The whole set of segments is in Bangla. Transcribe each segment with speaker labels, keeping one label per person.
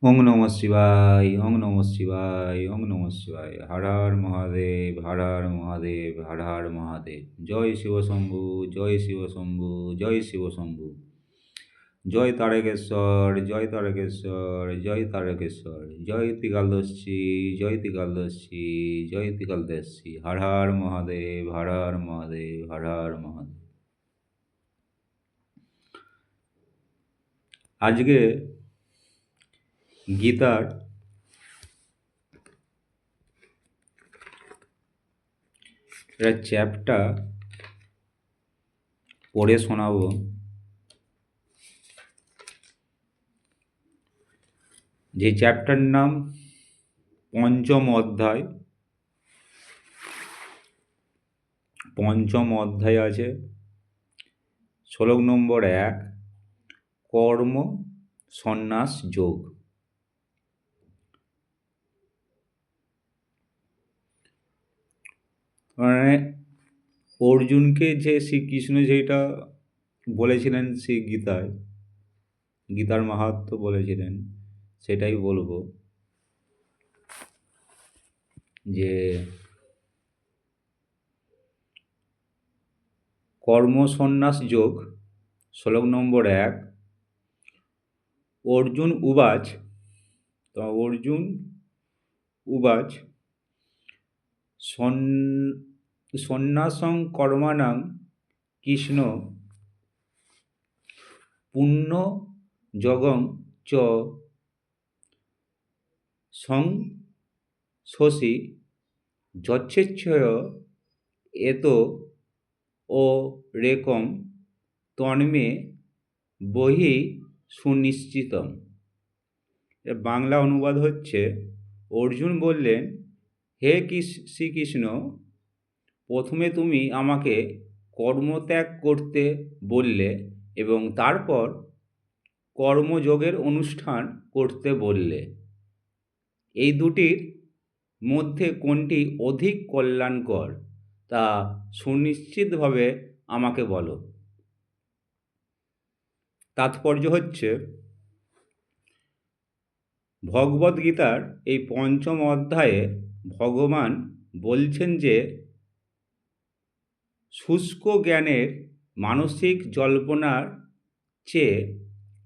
Speaker 1: ওং নমঃ শিবায়, ওং নমঃ শিবায়, ওং নমঃ শিবায়। হর হর মহাদেব, হর হর মহাদেব, হর হর মহাদেব। জয় শিব শম্ভু, জয় শিব শম্ভু, জয় শিব শম্ভু। জয় তারকেশ্বর, জয় তারকেশ্বর, জয় তারকেশ্বর। জয় ত্রিকালদর্শী, জয় ত্রিকালদর্শী, জয় ত্রিকালদর্শী। হর হর মহাদেব, হর হর মহাদেব, হর হর মহাদেব। আজকে গীতার একটা চ্যাপ্টার পড়ে শোনাবো। যে চ্যাপ্টার নাম পঞ্চম অধ্যায়। পঞ্চম অধ্যায় আছে শ্লোক নম্বর 1, কর্ম সন্ন্যাস যোগ। মানে অর্জুনকে যে শ্রীকৃষ্ণ যেটা বলেছিলেন সেই গীতার মাহাত্ম্য বলেছিলেন, সেটাই বলবো। যে কর্ম সন্ন্যাস যোগ, শ্লোক নম্বর 1। অর্জুন উবাচ, অর্জুন উবাচ সন্ন্যাসং কর্মাণং কৃষ্ণ পুণ্য যোগং চ সংশোষি যচ্ছেচ্ছয় এত ও রেকম তন্মে বহি সুনিশ্চিতম। এর বাংলা অনুবাদ হচ্ছে, অর্জুন বললেন, হে শ্রীকৃষ্ণ, প্রথমে তুমি আমাকে কর্মত্যাগ করতে বললে এবং তারপর কর্মযোগের অনুষ্ঠান করতে বললে। এই দুটির মধ্যে কোনটি অধিক কল্যাণকর তা সুনিশ্চিতভাবে আমাকে বলো। তাৎপর্য হচ্ছে, ভগবদ্গীতার এই পঞ্চম অধ্যায়ে ভগবান বলছেন যে শুষ্ক জ্ঞানের মানসিক জল্পনার চেয়ে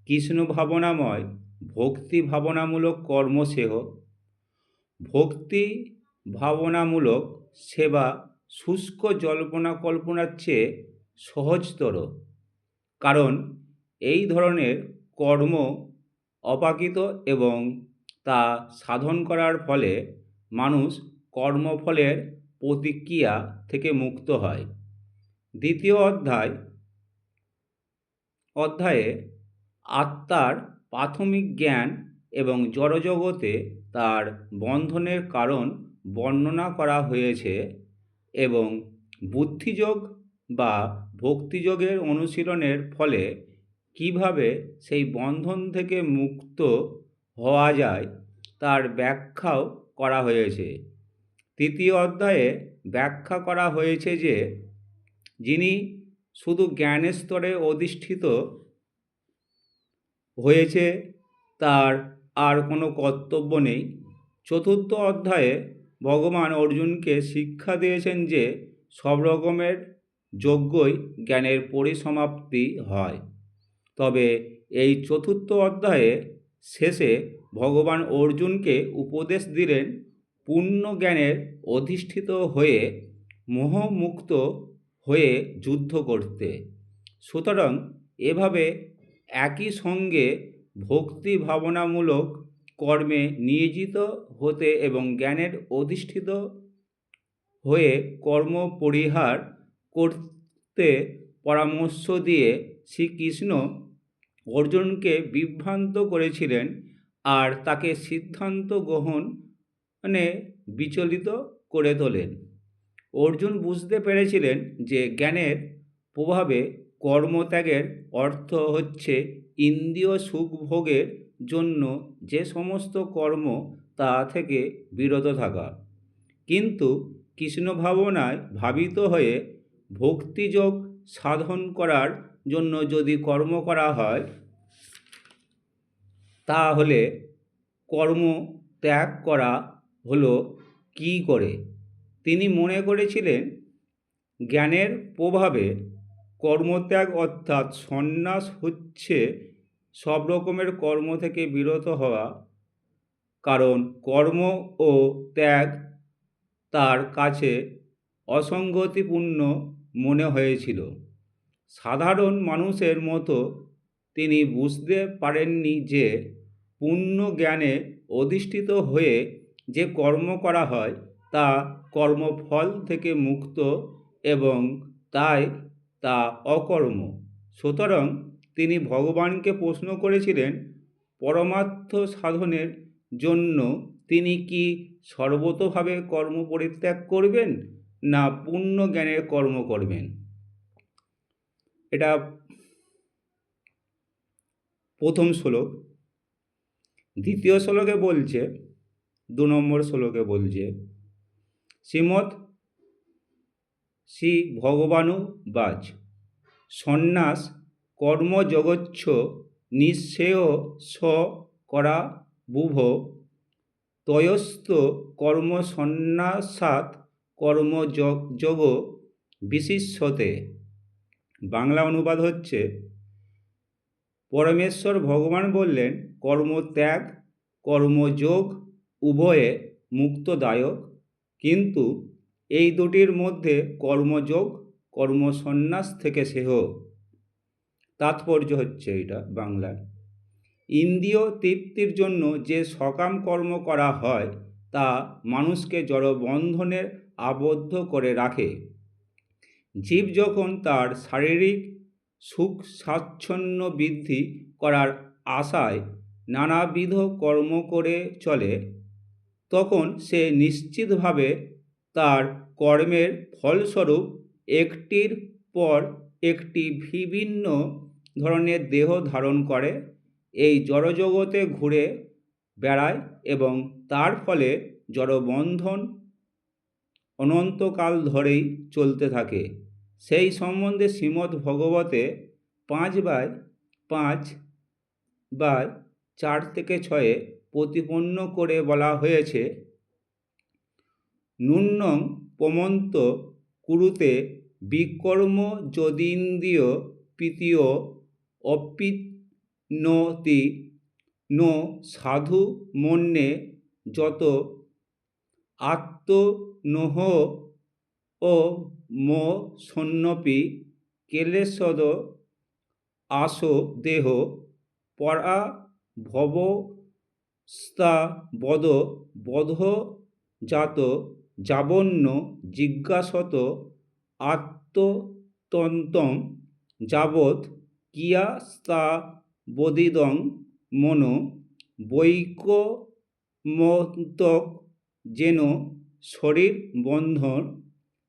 Speaker 1: কৃষ্ণ ভাবনাময় ভক্তি ভাবনামূলক কর্মসেহ ভক্তি ভাবনামূলক সেবা শুষ্ক জল্পনা কল্পনার চেয়ে সহজতর। কারণ এই ধরনের কর্ম অপাকিত এবং তা সাধন করার ফলে মানুষ কর্মফলের প্রতিক্রিয়া থেকে মুক্ত হয়। দ্বিতীয় অধ্যায়ে আত্মার প্রাথমিক জ্ঞান এবং জড়জগতে তার বন্ধনের কারণ বর্ণনা করা হয়েছে এবং বুদ্ধিযোগ বা ভক্তিযোগের অনুশীলনের ফলে কিভাবে সেই বন্ধন থেকে মুক্ত হওয়া যায় তার ব্যাখ্যাও করা হয়েছে। তৃতীয় অধ্যায়ে ব্যাখ্যা করা হয়েছে যে যিনি শুধু জ্ঞানের স্তরে অধিষ্ঠিত হয়েছে তার আর কোনো কর্তব্য নেই। চতুর্থ অধ্যায়ে ভগবান অর্জুনকে শিক্ষা দিয়েছেন যে সব রকমের যজ্ঞই জ্ঞানের পরিসমাপ্তি হয়। তবে এই চতুর্থ অধ্যায়ে শেষে ভগবান অর্জুনকে উপদেশ দিলেন পূর্ণ জ্ঞানের অধিষ্ঠিত হয়ে মোহমুক্ত হয়ে যুদ্ধ করতে। সুতরাং এভাবে একই সঙ্গে ভক্তি ভাবনামূলক কর্মে নিয়োজিত হতে এবং জ্ঞানের অধিষ্ঠিত হয়ে কর্ম পরিহার করতে পরামর্শ দিয়ে শ্রীকৃষ্ণ অর্জুনকে বিভ্রান্ত করেছিলেন আর তাকে সিদ্ধান্ত গ্রহণে বিচলিত করে তোলেন। অর্জুন বুঝতে পেরেছিলেন যে জ্ঞানের প্রভাবে কর্মত্যাগের অর্থ হচ্ছে ইন্দ্রিয় সুখভোগের জন্য যে সমস্ত কর্ম তা থেকে বিরত থাকা। কিন্তু কৃষ্ণ ভাবনায় ভাবিত হয়ে ভক্তিযোগ সাধন করার জন্য যদি কর্ম করা হয় তাহলে কর্ম ত্যাগ করা হলো কী করে? তিনি মনে করেছিলেন জ্ঞানের প্রভাবে কর্মত্যাগ অর্থাৎ সন্ন্যাস হচ্ছে সব রকমের কর্ম থেকে বিরত হওয়া, কারণ কর্ম ও ত্যাগ তার কাছে অসঙ্গতিপূর্ণ মনে হয়েছিল। সাধারণ মানুষের মতো তিনি বুঝতে পারেননি যে পূর্ণ জ্ঞানে অধিষ্ঠিত হয়ে যে কর্ম করা হয় তা কর্মফল থেকে মুক্ত এবং তাই তা অকর্ম। সুতরাং তিনি ভগবানকে প্রশ্ন করেছিলেন, পরমার্থ সাধনের জন্য তিনি কি সর্বতোভাবে কর্ম পরিত্যাগ করবেন না পূর্ণ জ্ঞানের কর্ম করবেন? এটা প্রথম শ্লোক। দ্বিতীয় শ্লোকে বলছে, 2 নম্বর শ্লোকে বলছে, শ্রীমৎ শ্রী ভগবানুবাচ সন্ন্যাস কর্মযোগচ্ছ নিঃশ্রেয় স করা বুভ তয়স্ত কর্ম সন্ন্যাসাৎ কর্মযোগ বিশিষ্যতে। বাংলা অনুবাদ হচ্ছে, পরমেশ্বর ভগবান বললেন কর্মত্যাগ কর্মযোগ উভয়ে মুক্তদায়ক, কিন্তু এই দুটির মধ্যে কর্মযোগ কর্মসন্ন্যাস থেকে শ্রেয়। তাৎপর্য হচ্ছে এটা বাংলায়, ইন্দ্রিয় তৃপ্তির জন্য যে সকাম কর্ম করা হয় তা মানুষকে জড়বন্ধনে আবদ্ধ করে রাখে। জীব যখন তার শারীরিক সুখ স্বাচ্ছন্দ্য বৃদ্ধি করার আশায় নানাবিধ কর্ম করে চলে, তখন সে নিশ্চিতভাবে তার কর্মের ফলস্বরূপ একটির পর একটি বিভিন্ন ধরনের দেহ ধারণ করে, এই জড়জগতে ঘুরে বেড়ায় এবং তার ফলে জড়বন্ধন অনন্তকাল ধরেই চলতে থাকে। সেই সম্বন্ধে শ্রীমদ্ ভগবতে 5/5/4-6 প্রতিপন্ন করে বলা হয়েছে, নূন্যং প্রমন্ত কুরুতে বিকর্ম যদীন্দ্রিয় প্রীতিয় অপিনতি নো সাধু মন্যে যত আত্মনোহ ও মো সন্নপি কেলেশদ আসো দেহ পরা ভবস্তাবদ বধ জাত যাবন্য জিজ্ঞাসত আত্মতন্ত্রং যাবৎ কিয়াস্তাবদিদং মনো বৈকমন্তক যেন শরীর বন্ধন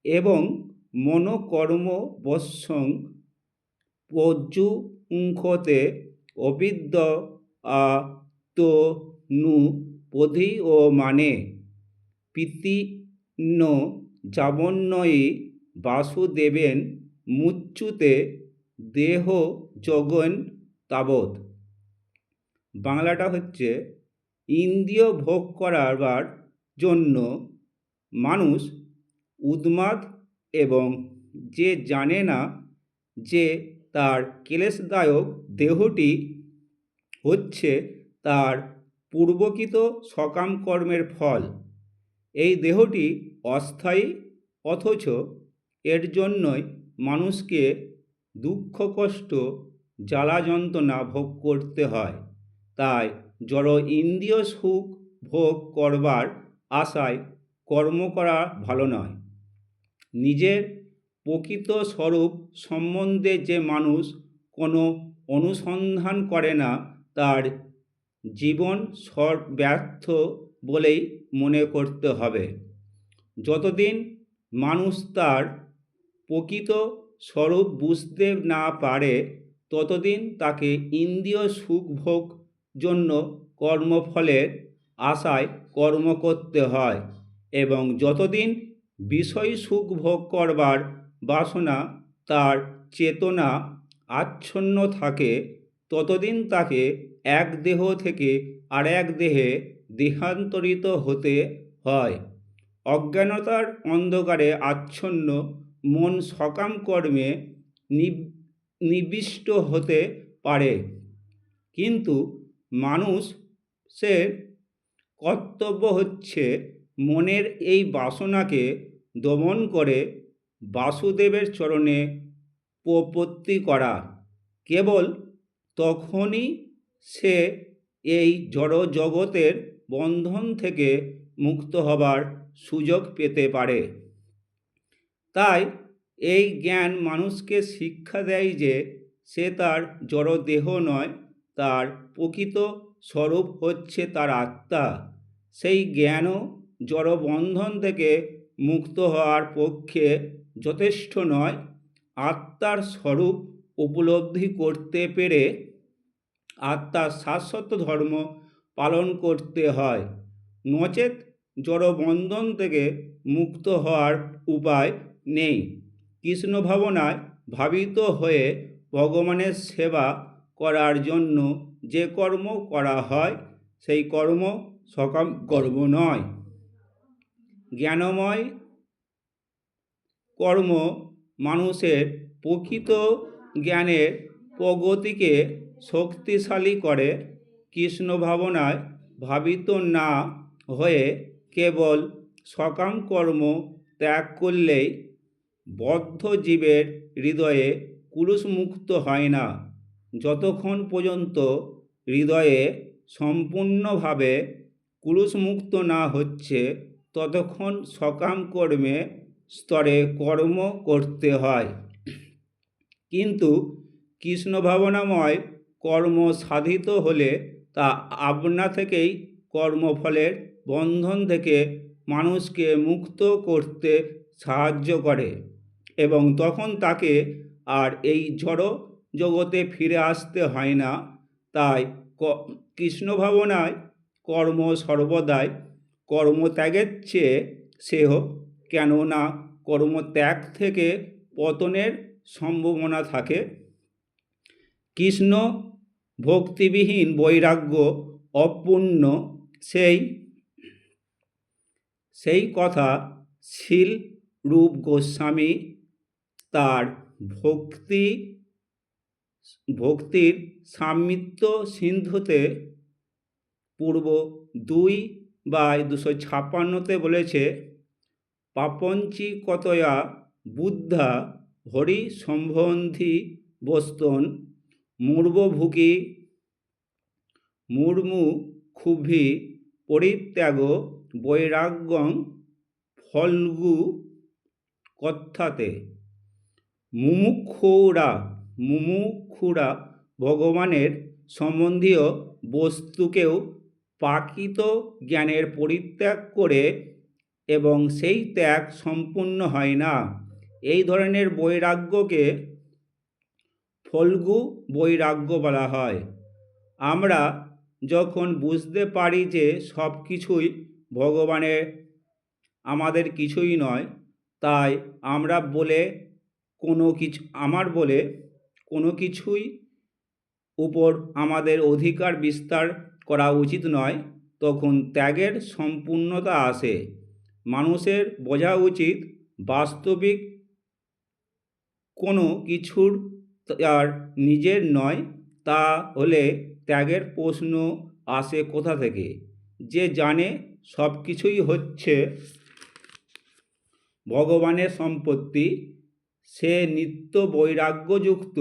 Speaker 1: এবং মনোকর্ম বশ্যং প্রযুঙ্খতে অবিদ্য আত্মনু পধি ও মানে প্রীতিন্ন যাবন্নয়ী বাসুদেবেন মুচ্যুতে দেহ জগন তাবৎ। বাংলাটা হচ্ছে, ইন্দ্রিয় ভোগ করার জন্য মানুষ উন্মাদ এবং যে জানে না যে তার ক্লেশদায়ক দেহটি হচ্ছে তার পূর্বকৃত সকাম কর্মের ফল। এই দেহটি অস্থায়ী, অথচ এর জন্যই মানুষকে দুঃখ কষ্ট জ্বালা যন্ত্রণা ভোগ করতে হয়। তাই জড় ইন্দ্রিয় সুখ ভোগ করবার আশায় কর্ম করা ভালো নয়। নিজের প্রকৃত স্বরূপ সম্বন্ধে যে মানুষ কোনো অনুসন্ধান করে না, তার জীবন ব্যর্থ বলেই মনে করতে হবে। যতদিন মানুষ তার প্রকৃত স্বরূপ বুঝতে না পারে, ততদিন তাকে ইন্দ্রিয় সুখ ভোগ জন্য কর্মফলের আশায় কর্ম করতে হয়, এবং যতদিন বিষয় সুখ ভোগ করবার বাসনা তার চেতনা আচ্ছন্ন থাকে, ততদিন তাকে এক দেহ থেকে আর এক দেহে দেহান্তরিত হতে হয়। অজ্ঞানতার অন্ধকারে আচ্ছন্ন মন সকাম কর্মে নিবিষ্ট হতে পারে, কিন্তু মানুষের কর্তব্য হচ্ছে মনের এই বাসনাকে দমন করে বাসুদেবের চরণে প্রপত্তি করা। কেবল তখনই সে এই জড় জগতের বন্ধন থেকে মুক্ত হবার সুযোগ পেতে পারে। তাই এই জ্ঞান মানুষকে শিক্ষা দেয় যে সে তার জড় দেহ নয়, তার প্রকৃত স্বরূপ হচ্ছে তার আত্মা। সেই জ্ঞানও জড় বন্ধন থেকে মুক্ত হওয়ার পক্ষে যথেষ্ট নয়। আত্মার স্বরূপ উপলব্ধি করতে পেরে আত্মার শাশ্বত ধর্ম পালন করতে হয়, নচেত জড় বন্ধন থেকে মুক্ত হওয়ার উপায় নেই। কৃষ্ণ ভাবনায় ভাবিত হয়ে ভগবানের সেবা করার জন্য যে কর্ম করা হয় সেই কর্ম সকাম কর্ম নয়। জ্ঞানময় কর্ম মানুষের প্রকৃত জ্ঞানের প্রগতিকে শক্তিশালী করে। কৃষ্ণ ভাবনায় ভাবিত না হয়ে কেবল সকাম কর্ম ত্যাগ করলেই বদ্ধ জীবের হৃদয়ে কুলুষমুক্ত হয় না। যতক্ষণ পর্যন্ত হৃদয়ে সম্পূর্ণভাবে কুলুষমুক্ত না হচ্ছে ততক্ষণ সকাম কর্মে স্তরে কর্ম করতে হয়। কিন্তু কৃষ্ণ ভাবনাময় কর্ম সাধিত হলে তা আপনা থেকেই কর্মফলের বন্ধন থেকে মানুষকে মুক্ত করতে সাহায্য করে এবং তখন তাকে আর এই জড় জগতে ফিরে আসতে হয় না। তাই কৃষ্ণ ভাবনায় কর্ম সর্বদাই কর্মত্যাগের চেয়ে শ্রেয়, কেননা কর্মত্যাগ থেকে পতনের সম্ভাবনা থাকে। কৃষ্ণ ভক্তিবিহীন বৈরাগ্য অপূর্ণ, সেই কথা শীল রূপ গোস্বামী তার ভক্তির সামৃত্য সিন্ধুতে পূর্ব 2/256 বলেছে, পাপঞ্চি কতয়া বুদ্ধা হরি সম্বন্ধি বস্তন মূর্বভুকি মুর্মু ক্ষুভি পরিত্যাগ বৈরাগ্যং ফলগু কথাতে। মুমুক্ষুরা ভগবানের সম্বন্ধীয় বস্তুকেও প্রাকৃত জ্ঞানের পরিত্যাগ করে এবং সেই ত্যাগ সম্পূর্ণ হয় না। এই ধরনের বৈরাগ্যকে ফলগু বৈরাগ্য বলা হয়। আমরা যখন বুঝতে পারি যে সব কিছুই ভগবানের, আমাদের কিছুই নয়, তাই আমার বলে কোনো কিছুই উপর আমাদের অধিকার বিস্তার করা উচিত নয়, তখন ত্যাগের সম্পূর্ণতা আসে। মানুষের বোঝা উচিত বাস্তবিক কোনো কিছুর আর নিজের নয়, তা হলে ত্যাগের প্রশ্ন আসে কোথা থেকে? যে জানে সব কিছুই হচ্ছে ভগবানের সম্পত্তি, সে নিত্য বৈরাগ্যযুক্ত।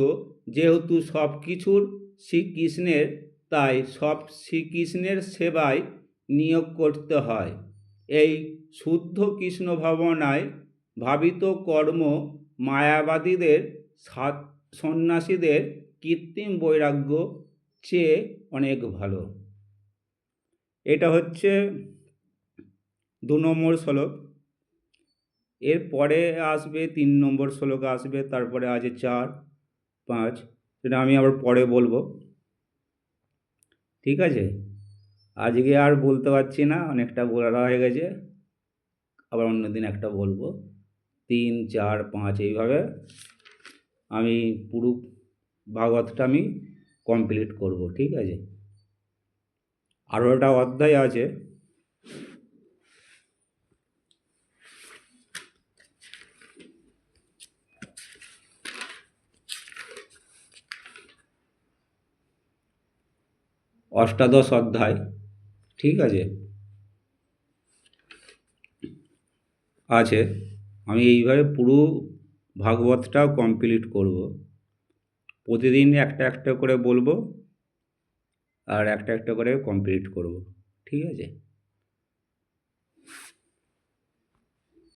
Speaker 1: যেহেতু সব কিছুর শ্রীকৃষ্ণের, তাই সব শ্রীকৃষ্ণের সেবায় নিয়োগ করতে হয়। এই শুদ্ধ কৃষ্ণ ভাবনায় ভাবিত কর্ম মায়াবাদীদের সন্ন্যাসীদের কৃত্রিম বৈরাগ্য চেয়ে অনেক ভালো। এটা হচ্ছে 2 নম্বর শ্লোক। এরপরে আসবে 3 নম্বর শ্লোক আসবে, তারপরে আছে 4, 5, সেটা আমি আবার পরে বলবো। ঠিক আছে, আজকে আর বলতে পারছি না, অনেকটা বলা হয়ে গেছে, আবার অন্যদিন একটা বলবো। 3, 4, 5 এইভাবে আমি পুরো ভাগবতটা আমি কমপ্লিট করব। ঠিক আছে, আরও একটা অধ্যায় আছে, অষ্টাদশ অধ্যায়, ঠিক আছে, আছে। আমি এইভাবে পুরো ভাগবতটাও কমপ্লিট করব। প্রতিদিন একটা একটা করে বলবো আর একটা একটা করে কমপ্লিট করব, ঠিক আছে।